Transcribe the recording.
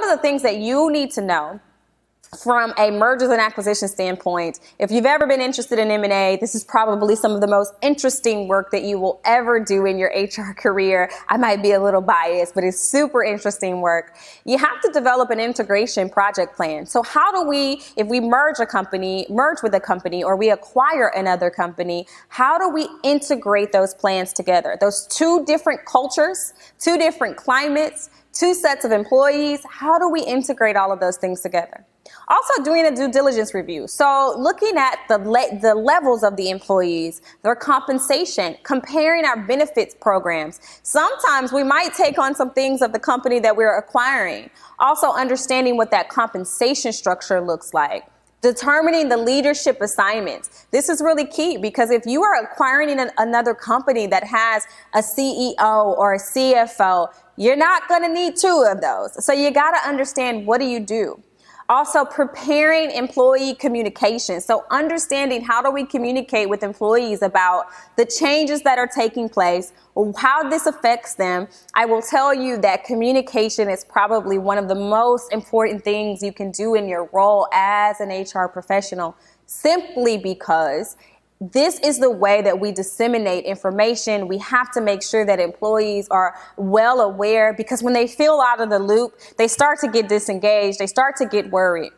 of the things that you need to know from a mergers and acquisition standpoint, if you've ever been interested in M&A, this is probably some of the most interesting work that you will ever do in your HR career. I might be a little biased, but it's super interesting work. You have to develop an integration project plan. So how do we, if we merge with a company, or we acquire another company, how do we integrate those plans together? Those two different cultures, two different climates, two sets of employees, how do we integrate all of those things together? Also doing a due diligence review. So looking at the levels of the employees, their compensation, comparing our benefits programs. Sometimes we might take on some things of the company that we're acquiring. Also understanding what that compensation structure looks like. Determining the leadership assignments. This is really key, because if you are acquiring another company that has a CEO or a CFO, you're not going to need two of those. So you got to understand, what do you do? Also, preparing employee communication. So understanding, how do we communicate with employees about the changes that are taking place, how this affects them. I will tell you that communication is probably one of the most important things you can do in your role as an HR professional, simply because this is the way that we disseminate information. We have to make sure that employees are well aware, because when they feel out of the loop, they start to get disengaged. They start to get worried.